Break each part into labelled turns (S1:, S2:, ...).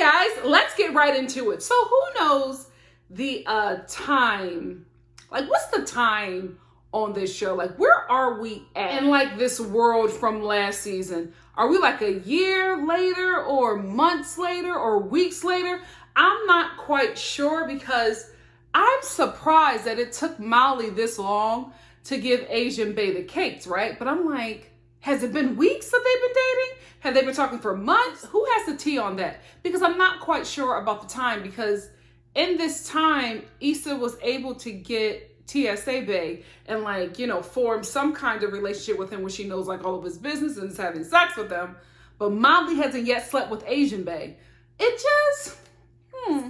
S1: guys, let's get right into it. So who knows the time? Like, what's the time on this show? Like, where are we at in like this world from last season? Are we like a year later or months later or weeks later? I'm not quite sure because I'm surprised that it took Molly this long to give Asian Bae the cakes, right? But I'm like, has it been weeks that they've been dating? Have they been talking for months? Who has the tea on that? Because I'm not quite sure about the time, because in this time, Issa was able to get TSA Bae and like, you know, form some kind of relationship with him where she knows like all of his business and is having sex with him. But Molly hasn't yet slept with Asian Bae. It just,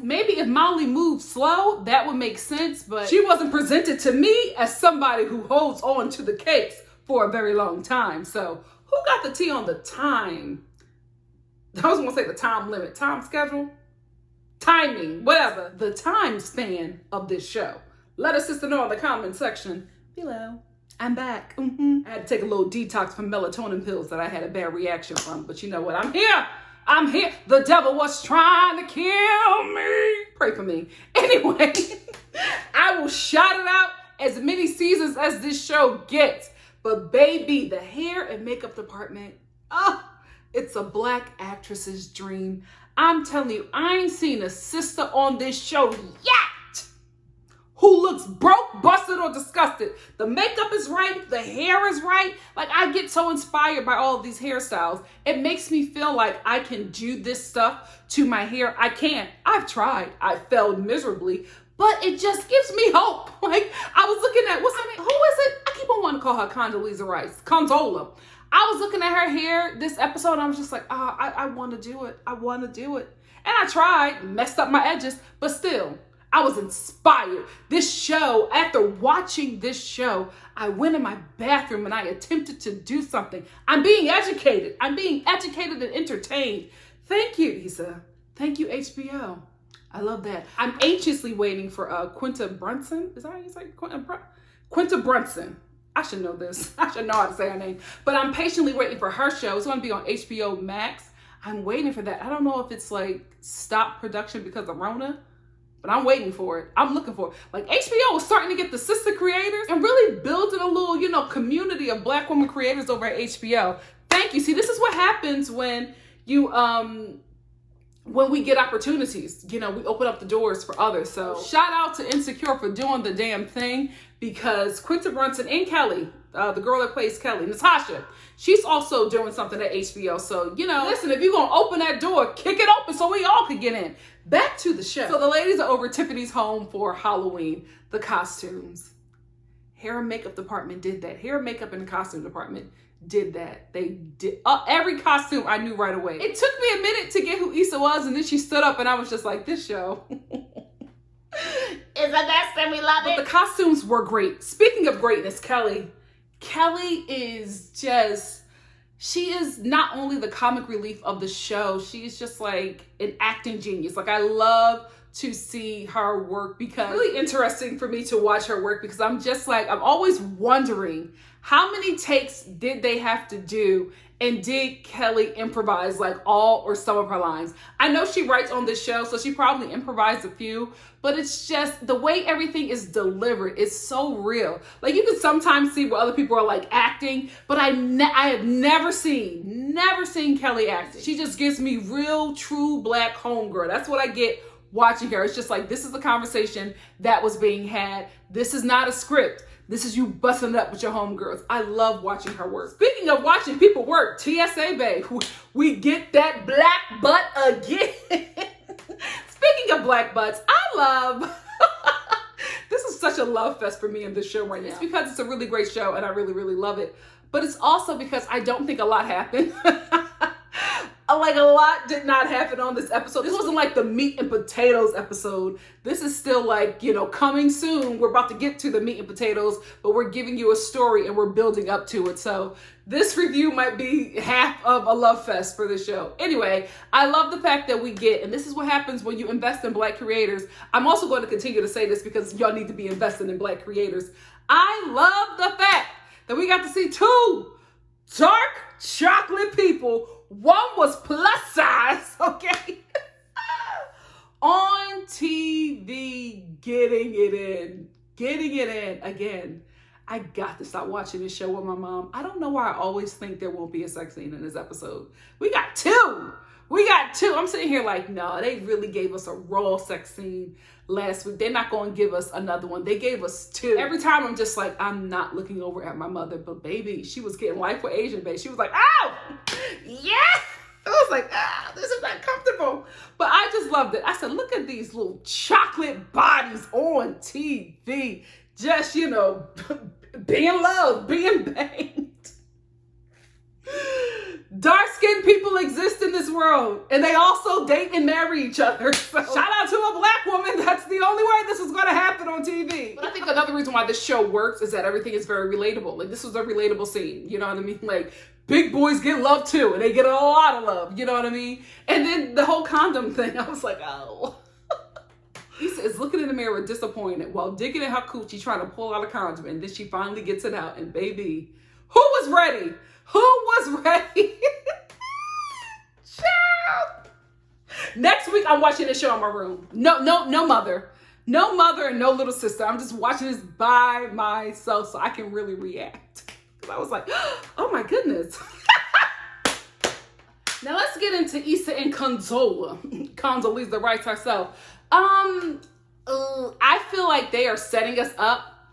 S1: maybe if Molly moved slow, that would make sense. But she wasn't presented to me as somebody who holds on to the cakes for a very long time. So who got the tea on the time? I was gonna say the time limit, time schedule, timing, whatever. The time span of this show. Let us sister know in the comment section below. I'm back. I had to take a little detox from melatonin pills that I had a bad reaction from. But you know what? I'm here. I'm here. The devil was trying to kill me. Pray for me. Anyway, I will shout it out as many seasons as this show gets. But baby, the hair and makeup department, it's a black actress's dream. I'm telling you, I ain't seen a sister on this show yet who looks broke, busted, or disgusted. The makeup is right. The hair is right. Like, I get so inspired by all of these hairstyles. It makes me feel like I can do this stuff to my hair. I can't. I've tried. I failed miserably. But it just gives me hope. Like, I was looking at, who is it? I keep on wanting to call her Condola. I was looking at her hair this episode and I was just like, I want to do it. I want to do it. And I tried, messed up my edges, but still, I was inspired. This show, after watching this show, I went in my bathroom and I attempted to do something. I'm being educated. I'm being educated and entertained. Thank you, Issa. Thank you, HBO. I love that. I'm anxiously waiting for Quinta Brunson. Is that how you say it? Quinta Brunson. I should know this. I should know how to say her name. But I'm patiently waiting for her show. It's going to be on HBO Max. I'm waiting for that. I don't know if it's like stop production because of Rona, but I'm waiting for it. I'm looking for it. Like, HBO was starting to get the sister creators and really building a little, you know, community of black women creators over at HBO. Thank you. See, this is what happens when you, when we get opportunities, you know, we open up the doors for others. So shout out to Insecure for doing the damn thing, because Quinta Brunson and Kelly, the girl that plays Kelly, Natasha, she's also doing something at HBO. So, you know, listen, if you're going to open that door, kick it open so we all could get in. Back to the show. So the ladies are over Tiffany's home for Halloween. The costumes. Hair and makeup department did that. Hair and makeup in the costume department did that. They did every costume. I knew right away. It took me a minute to get who Issa was, and then she stood up and I was just like, this show is the best and we love it. But the costumes were great. Speaking of greatness, Kelly is just, she is not only the comic relief of the show, she's just like an acting genius. Like, I love to see her work, because it's really interesting for me to watch her work, because I'm just like, I'm always wondering how many takes did they have to do, and did Kelly improvise like all or some of her lines? I know she writes on this show, so she probably improvised a few, but it's just the way everything is delivered. It's so real. Like, you can sometimes see where other people are like acting, but I have never seen Kelly acting. She just gives me real, true black homegirl. That's what I get watching her. It's just like, this is the conversation that was being had. This is not a script. This is you busting it up with your homegirls. I love watching her work. Speaking of watching people work, TSA Bae, we get that black butt again. Speaking of black butts, I love, this is such a love fest for me in this show right now. It's because it's a really great show and I really, really love it. But it's also because I don't think a lot happened. Like, a lot did not happen on this episode. This wasn't like the meat and potatoes episode. This is still like, you know, coming soon. We're about to get to the meat and potatoes, but we're giving you a story and we're building up to it. So this review might be half of a love fest for this show. Anyway, I love the fact that we get, and this is what happens when you invest in black creators. I'm also going to continue to say this because y'all need to be investing in black creators. I love the fact that we got to see two dark chocolate people. One was plus size, okay? getting it in again. I got to stop watching this show with my mom. I don't know why I always think there won't be a sex scene in this episode. We got two. I'm sitting here like, no, they really gave us a raw sex scene last week. They're not going to give us another one. They gave us two. Every time I'm just like, I'm not looking over at my mother, but baby, she was getting life with Asian, babe. She was like, oh, yeah. I was like, this is not comfortable. But I just loved it. I said, look at these little chocolate bodies on TV. Just, being loved, being banged. Dark-skinned people exist in this world, and they also date and marry each other. So shout out to a black woman. That's the only way this is going to happen on TV. But I think another reason why this show works is that everything is very relatable. Like, this was a relatable scene. You know what I mean? Like, big boys get love too, and they get a lot of love. You know what I mean? And then the whole condom thing, I was like, oh. Issa is looking in the mirror disappointed while digging in her coochie trying to pull out a condom, and then she finally gets it out, and baby, who was ready? Who was ready? Child. Next week, I'm watching this show in my room. No mother. No mother and no little sister. I'm just watching this by myself so I can really react. Because I was like, oh my goodness. Now let's get into Issa and Condola. Condoleezza Rice herself. I feel like they are setting us up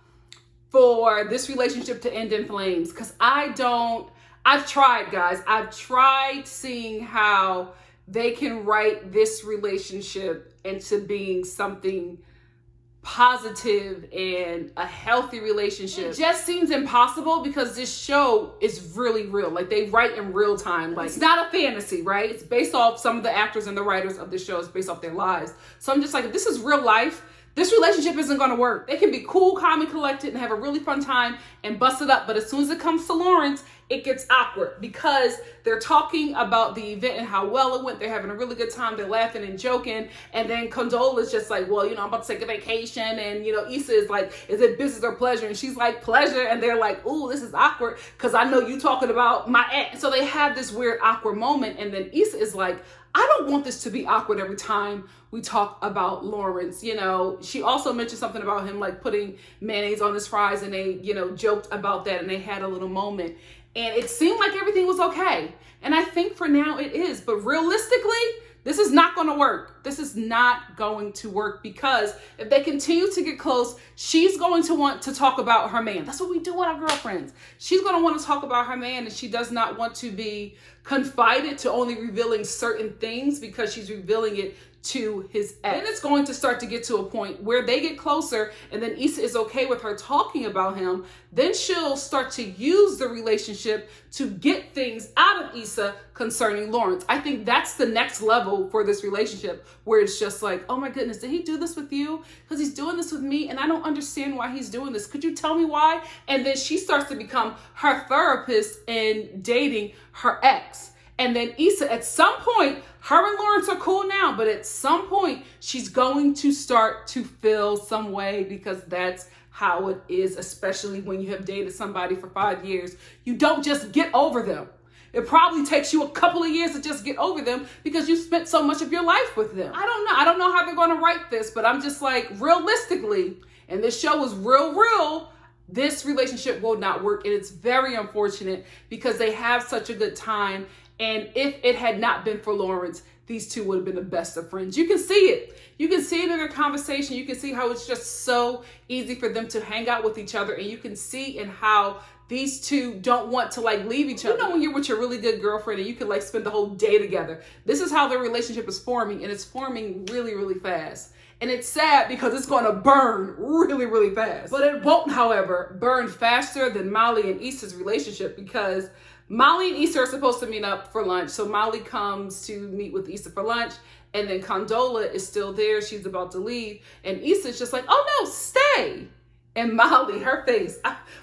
S1: for this relationship to end in flames. Because I've tried, guys. I've tried seeing how they can write this relationship into being something positive and a healthy relationship. It just seems impossible because this show is really real. Like, they write in real time. Like, it's not a fantasy, right? It's based off some of the actors and the writers of the show. It's based off their lives. So I'm just like, if this is real life, this relationship isn't going to work. They can be cool, calm, and collected and have a really fun time and bust it up. But as soon as it comes to Lawrence, it gets awkward because they're talking about the event and how well it went. They're having a really good time. They're laughing and joking. And then Condola is just like, well, I'm about to take a vacation. And, Issa is like, is it business or pleasure? And she's like, pleasure. And they're like, ooh, this is awkward because I know you talking about my ex. So they have this weird awkward moment. And then Issa is like, I don't want this to be awkward every time we talk about Lawrence. She also mentioned something about him like putting mayonnaise on his fries, and they, joked about that, and they had a little moment. And it seemed like everything was okay. And I think for now it is. But realistically, this is not going to work. This is not going to work because if they continue to get close, she's going to want to talk about her man. That's what we do with our girlfriends. She's going to want to talk about her man, and she does not want to be confided to only revealing certain things because she's revealing it to his ex. Then it's going to start to get to a point where they get closer, and then Issa is okay with her talking about him. Then she'll start to use the relationship to get things out of Issa concerning Lawrence. I think that's the next level for this relationship, where it's just like, oh my goodness, did he do this with you? Because he's doing this with me, and I don't understand why he's doing this. Could you tell me why? And then she starts to become her therapist in dating her ex. And then Issa, at some point, her and Lawrence are cool now, but at some point, she's going to start to feel some way because that's how it is, especially when you have dated somebody for 5 years. You don't just get over them. It probably takes you a couple of years to just get over them because you spent so much of your life with them. I don't know. I don't know how they're going to write this, but I'm just like, realistically, and this show is real, this relationship will not work. And it's very unfortunate because they have such a good time. And if it had not been for Lawrence, these two would have been the best of friends. You can see it. You can see it in their conversation. You can see how it's just so easy for them to hang out with each other. And you can see in how these two don't want to leave each other. When you're with your really good girlfriend and you can spend the whole day together. This is how their relationship is forming, and it's forming really, really fast. And it's sad because it's going to burn really, really fast. But it won't, however, burn faster than Molly and Issa's relationship because Molly and Issa are supposed to meet up for lunch. So Molly comes to meet with Issa for lunch, and then Condola is still there. She's about to leave. And Issa's just like, oh no, stay. And Molly, her face.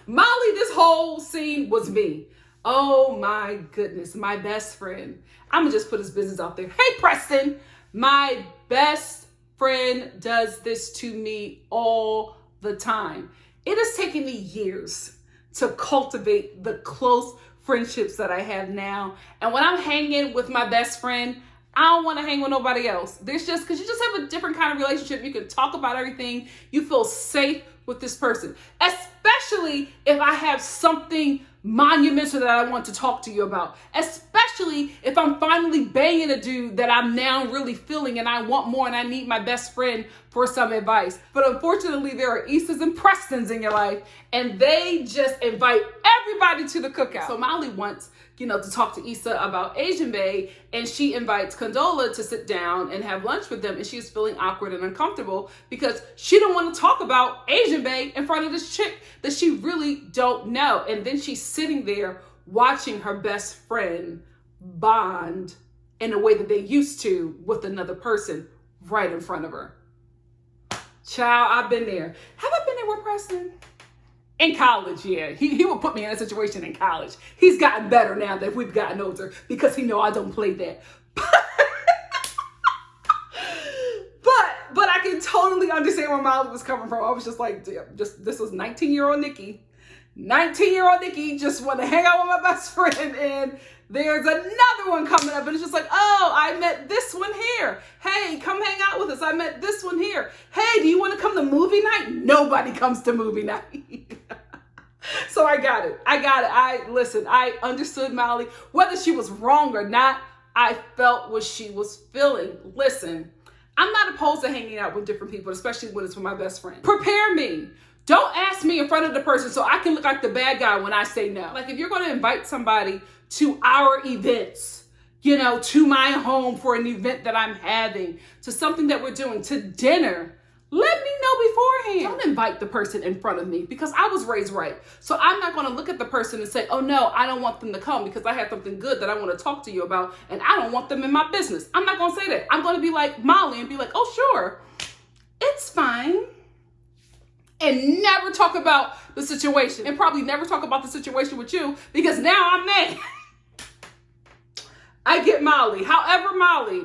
S1: Molly, this whole scene was me. Oh my goodness, my best friend. I'm going to just put his business out there. Hey, Preston, my best friend does this to me all the time. It has taken me years to cultivate the close friendships that I have now. And when I'm hanging with my best friend, I don't want to hang with nobody else. There's just, because you just have a different kind of relationship. You can talk about everything. You feel safe with this person, especially if I have something monumental that I want to talk to you about, especially if I'm finally banging a dude that I'm now really feeling and I want more and I need my best friend for some advice. But unfortunately, there are Issas and Prestons in your life and they just invite everybody to the cookout. So Molly wants, to talk to Issa about Asian Bae, and she invites Condola to sit down and have lunch with them, and she's feeling awkward and uncomfortable because she don't want to talk about Asian Bae in front of this chick that she really don't know. And then she's sitting there watching her best friend bond in a way that they used to with another person right in front of her. Child, I've been there. Have I been there with Preston? In college, yeah. He would put me in a situation in college. He's gotten better now that we've gotten older because he know I don't play that. But I can totally understand where Molly was coming from. I was just like, damn, this was 19-year-old Nikki. 19-year-old Nikki just want to hang out with my best friend, and there's another one coming up, and it's just like, oh, I met this one here. Hey, come hang out with us. I met this one here. Hey, do you want to come to movie night? Nobody comes to movie night. So I got it. I understood Molly. Whether she was wrong or not, I felt what she was feeling. Listen, I'm not opposed to hanging out with different people, especially when it's with my best friend. Prepare me. Don't ask me in front of the person so I can look like the bad guy when I say no. Like, if you're going to invite somebody to our events, to my home for an event that I'm having, to something that we're doing, to dinner, let me know beforehand. Don't invite the person in front of me because I was raised right. So I'm not going to look at the person and say, oh no, I don't want them to come because I have something good that I want to talk to you about and I don't want them in my business. I'm not going to say that. I'm going to be like Molly and be like, oh sure, it's fine. And never talk about the situation, and probably never talk about the situation with you because now I'm mad. I get Molly. However, Molly,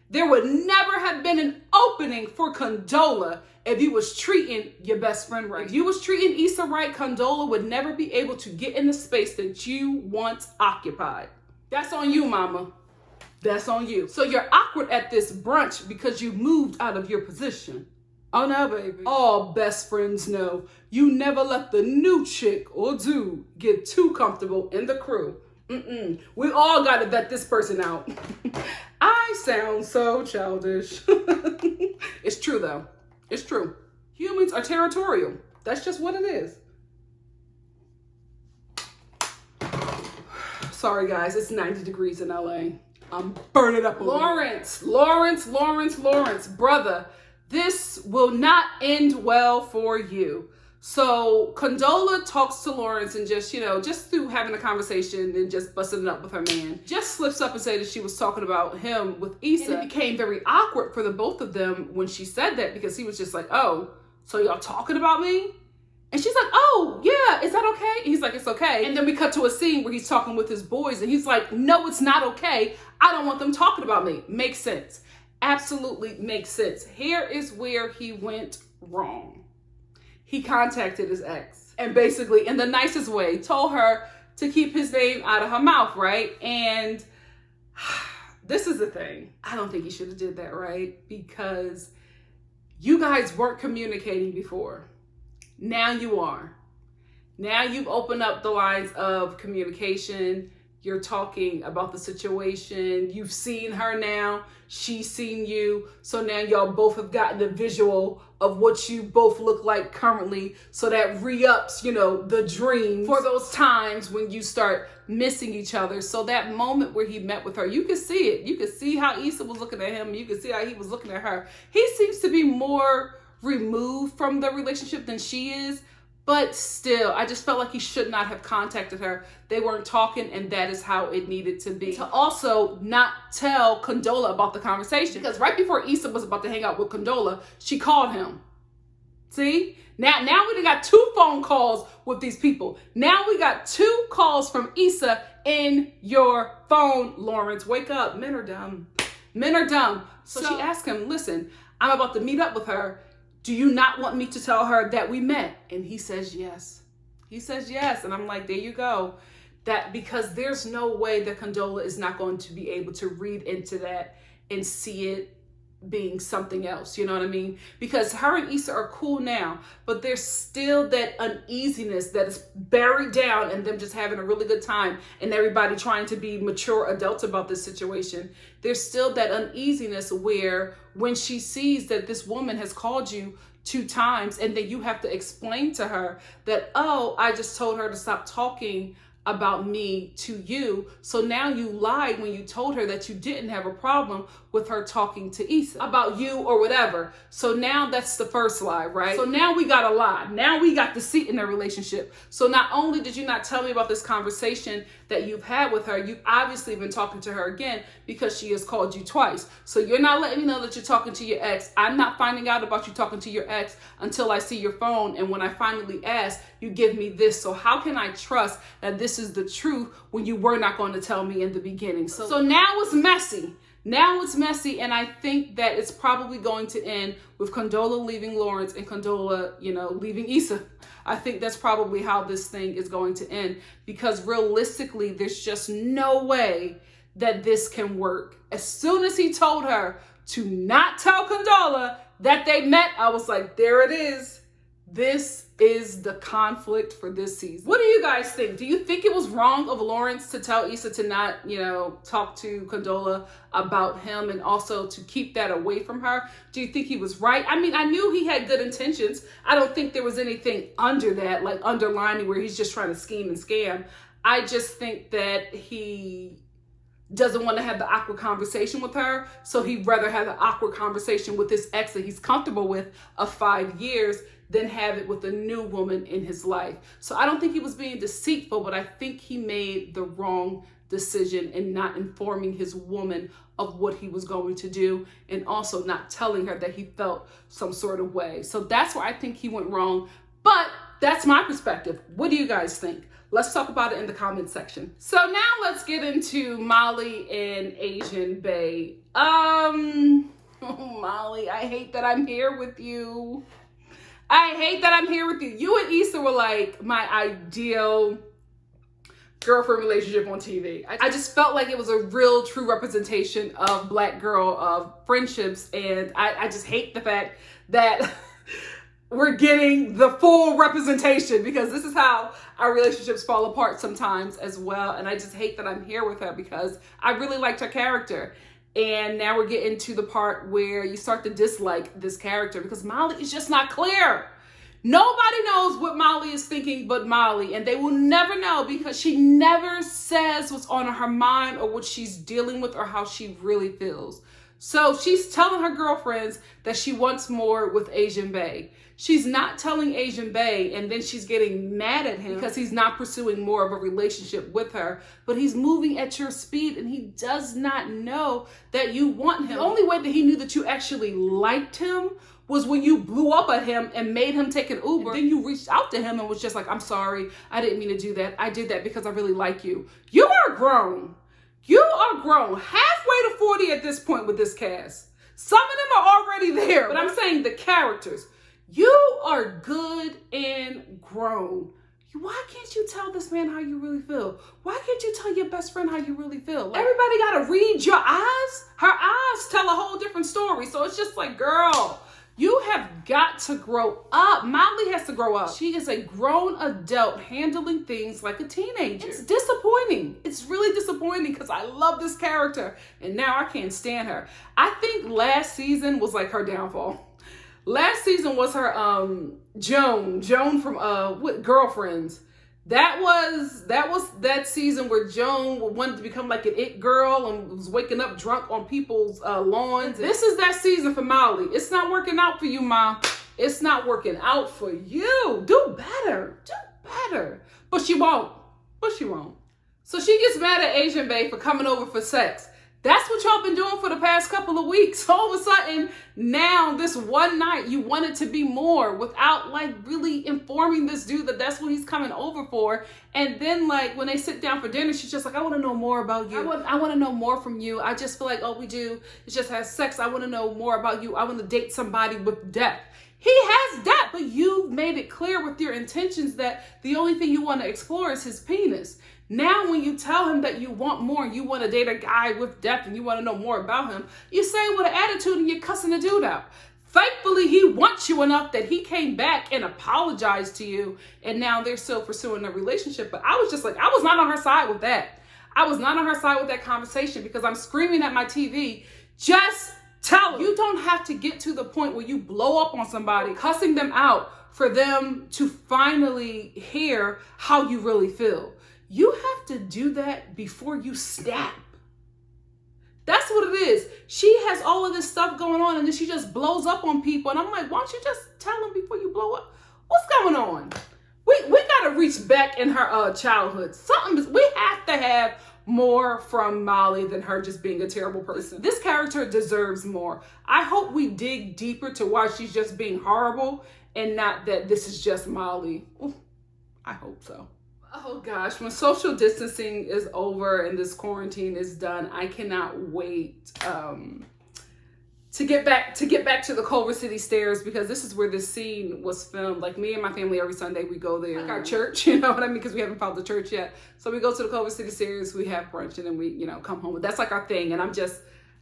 S1: there would never have been an opening for Condola if you was treating your best friend right. If you was treating Issa right, Condola would never be able to get in the space that you once occupied. That's on you, mama. That's on you. So you're awkward at this brunch because you moved out of your position. Oh no, baby. All best friends know you never let the new chick or dude get too comfortable in the crew. We all got to vet this person out. I sound so childish. It's true though. It's true. Humans are territorial. That's just what it is. Sorry guys, it's 90 degrees in LA. I'm burning up. Lawrence, brother, this will not end well for you. So Condola talks to Lawrence and just through having a conversation and just busting it up with her man, just slips up and says that she was talking about him with Issa. And it became very awkward for the both of them when she said that because he was just like, oh, so y'all talking about me? And she's like, oh, yeah, is that okay? And he's like, it's okay. And then we cut to a scene where he's talking with his boys and he's like, no, it's not okay. I don't want them talking about me. Makes sense. Absolutely makes sense. Here is where he went wrong. He contacted his ex and basically, in the nicest way, told her to keep his name out of her mouth, right? And this is the thing. I don't think he should have did that, right? Because you guys weren't communicating before. Now you are. Now you've opened up the lines of communication. You're talking about the situation. You've seen her now. She's seen you. So now y'all both have gotten a visual of what you both look like currently. So that re-ups, the dream for those times when you start missing each other. So that moment where he met with her, you could see it. You could see how Issa was looking at him. You could see how he was looking at her. He seems to be more removed from the relationship than she is. But still, I just felt like he should not have contacted her. They weren't talking, and that is how it needed to be. To also not tell Condola about the conversation. Because right before Issa was about to hang out with Condola, she called him. See? Now we done got 2 phone calls with these people. Now we got 2 calls from Issa in your phone. Lawrence, wake up. Men are dumb. Men are dumb. So she asked him, listen, I'm about to meet up with her. Do you not want me to tell her that we met? And he says yes. He says yes. And I'm like, there you go. that because there's no way that Condola is not going to be able to read into that and see it being something else, you know what I mean? Because her and Issa are cool now, but there's still that uneasiness that is buried down and them just having a really good time and everybody trying to be mature adults about this situation. There's still that uneasiness where when she sees that this woman has called you 2 times and then you have to explain to her that, oh, I just told her to stop talking about me to you. So now you lied when you told her that you didn't have a problem with her talking to Issa about you or whatever. So now that's the first lie, right? So now we got a lie. Now we got deceit in their relationship. So not only did you not tell me about this conversation that you've had with her, you've obviously been talking to her again because she has called you twice. So you're not letting me know that you're talking to your ex. I'm not finding out about you talking to your ex until I see your phone. And when I finally ask, you give me this. So how can I trust that this is the truth when you were not going to tell me in the beginning? So now it's messy. Now it's messy, and I think that it's probably going to end with Condola leaving Lawrence and Condola, leaving Issa. I think that's probably how this thing is going to end, because realistically, there's just no way that this can work. As soon as he told her to not tell Condola that they met, I was like, there it is. This is the conflict for this season. What do you guys think? Do you think it was wrong of Lawrence to tell Issa to not, talk to Condola about him and also to keep that away from her? Do you think he was right? I mean, I knew he had good intentions. I don't think there was anything under that, like underlining where he's just trying to scheme and scam. I just think that he doesn't want to have the awkward conversation with her, so he'd rather have the awkward conversation with his ex that he's comfortable with of 5 years than have it with a new woman in his life. So I don't think he was being deceitful, but I think he made the wrong decision in not informing his woman of what he was going to do and also not telling her that he felt some sort of way. So that's where I think he went wrong, but that's my perspective. What do you guys think? Let's talk about it in the comment section. So now let's get into Molly and Asian Bae. Oh, Molly, I hate that I'm here with you. I hate that I'm here with you. You and Issa were like my ideal girlfriend relationship on TV. I just felt like it was a real true representation of Black girl friendships. And I just hate the fact that we're getting the full representation, because this is how our relationships fall apart sometimes as well. And I just hate that I'm here with her because I really liked her character. And now we're getting to the part where you start to dislike this character because Molly is just not clear. Nobody knows what Molly is thinking but Molly, and they will never know because she never says what's on her mind or what she's dealing with or how she really feels. So she's telling her girlfriends that she wants more with Asian Bae. She's not telling Asian Bae, and then she's getting mad at him because he's not pursuing more of a relationship with her, but he's moving at your speed and he does not know that you want him. The only way that he knew that you actually liked him was when you blew up at him and made him take an Uber. And then you reached out to him and was just like, I'm sorry, I didn't mean to do that. I did that because I really like you. You are grown. You are grown. Halfway to 40 at this point with this cast. Some of them are already there, but I'm saying the characters. You are good and grown. Why can't you tell this man how you really feel? Why can't you tell your best friend how you really feel? Like, everybody got to read your eyes. Her eyes tell a whole different story. So it's just like, girl, you have got to grow up. Molly has to grow up. She is a grown adult handling things like a teenager. It's disappointing. It's really disappointing because I love this character and now I can't stand her. I think last season was like her downfall. Last season was her Joan from what, Girlfriends. That was that season where Joan wanted to become like an it girl and was waking up drunk on people's lawns. This is that season for Molly. It's not working out for you, Mom. It's not working out for you. Do better. Do better. But she won't. But she won't. So she gets mad at Asian Bae for coming over for sex. That's what y'all been doing for the past couple of weeks. All of a sudden, now this one night, you want it to be more without like really informing this dude that that's what he's coming over for. And then like when they sit down for dinner, she's just like, I want to know more about you. I want to know more from you. I just feel like all we do is just have sex. I want to know more about you. I want to date somebody with depth. He has depth, but you've made it clear with your intentions that the only thing you want to explore is his penis. Now, when you tell him that you want more, you want to date a guy with depth and you want to know more about him, you say it with an attitude and you're cussing the dude out. Thankfully, he wants you enough that he came back and apologized to you, and now they're still pursuing a relationship. But I was just like, I was not on her side with that. I was not on her side with that conversation because I'm screaming at my TV, just tell her. You don't have to get to the point where you blow up on somebody, cussing them out for them to finally hear how you really feel. You have to do that before you snap. That's what it is. She has all of this stuff going on and then she just blows up on people. And I'm like, why don't you just tell them before you blow up? What's going on? We got to reach back in her childhood. We have to have more from Molly than her just being a terrible person. This character deserves more. I hope we dig deeper to why she's just being horrible and not that this is just Molly. Ooh, I hope so. Oh gosh, when social distancing is over and this quarantine is done, I cannot wait to get back to the Culver City Stairs, because this is where this scene was filmed. Like, me and my family every Sunday we go there, like our church, you know what I mean? Because we haven't found the church yet. So we go to the Culver City Stairs, we have brunch, and then we, you know, come home. That's like our thing. And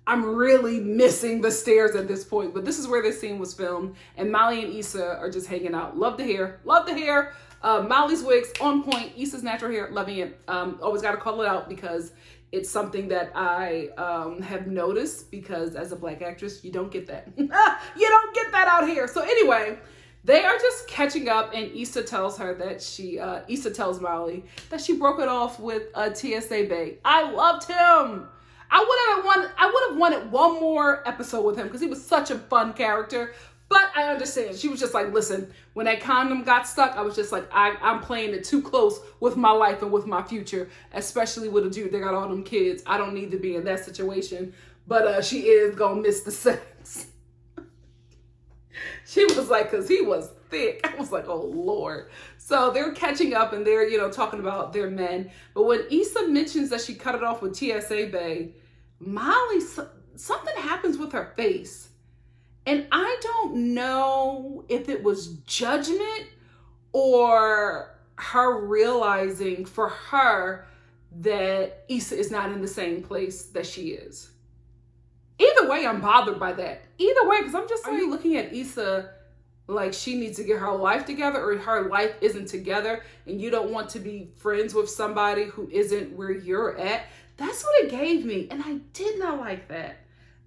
S1: I'm really missing the stairs at this point. But this is where this scene was filmed, and Molly and Issa are just hanging out. Love the hair. Love the hair. Molly's wigs on point. Issa's natural hair, loving it. Always got to call it out because it's something that I have noticed, because as a Black actress, you don't get that. You don't get that out here. So anyway, they are just catching up, and Issa tells her that Issa tells Molly that she broke it off with TSA Bay. I loved him. I would have wanted one more episode with him because he was such a fun character. But I understand. She was just like, listen, when that condom got stuck, I was just like, I'm playing it too close with my life and with my future, especially with a dude that got all them kids. I don't need to be in that situation. But she is going to miss the sex. She was like, because he was thick. I was like, oh, Lord. So they're catching up and they're, you know, talking about their men. But when Issa mentions that she cut it off with TSA Bay, Molly, something happens with her face. And I don't know if it was judgment or her realizing for her that Issa is not in the same place that she is. Either way, I'm bothered by that. Either way, because I'm just like, are you looking at Issa like she needs to get her life together, or her life isn't together and you don't want to be friends with somebody who isn't where you're at? That's what it gave me. And I did not like that.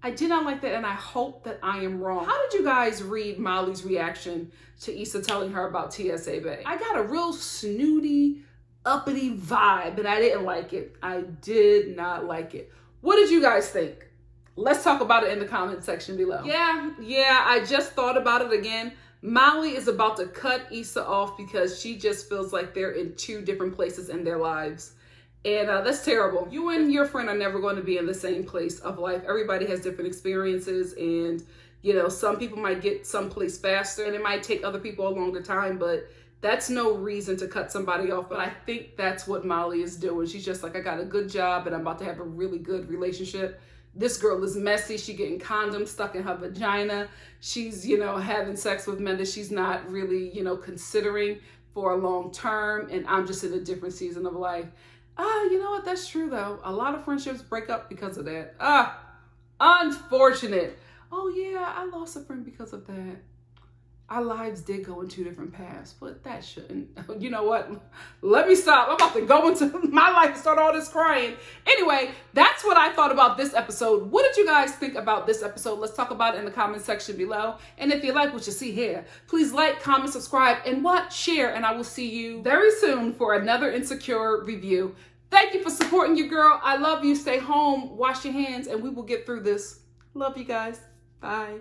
S1: I did not like that, and I hope that I am wrong. How did you guys read Molly's reaction to Issa telling her about TSA Bay? I got a real snooty, uppity vibe, and I didn't like it. I did not like it. What did you guys think? Let's talk about it in the comment section below. Yeah, I just thought about it again. Molly is about to cut Issa off because she just feels like they're in two different places in their lives. And that's terrible. You and your friend are never going to be in the same place of life. Everybody has different experiences, and, you know, some people might get someplace faster and it might take other people a longer time, but that's no reason to cut somebody off. But I think that's what Molly is doing. She's just like, I got a good job and I'm about to have a really good relationship. This girl is messy. She getting condoms stuck in her vagina. She's, you know, having sex with men that she's not really, you know, considering for a long term. And I'm just in a different season of life. You know what? That's true, though. A lot of friendships break up because of that. Unfortunate. Oh, yeah, I lost a friend because of that. Our lives did go in two different paths, but that shouldn't. You know what? Let me stop. I'm about to go into my life and start all this crying. Anyway, that's what I thought about this episode. What did you guys think about this episode? Let's talk about it in the comment section below. And if you like what you see here, please like, comment, subscribe, and share. And I will see you very soon for another Insecure review. Thank you for supporting your girl. I love you. Stay home, wash your hands, and we will get through this. Love you guys. Bye.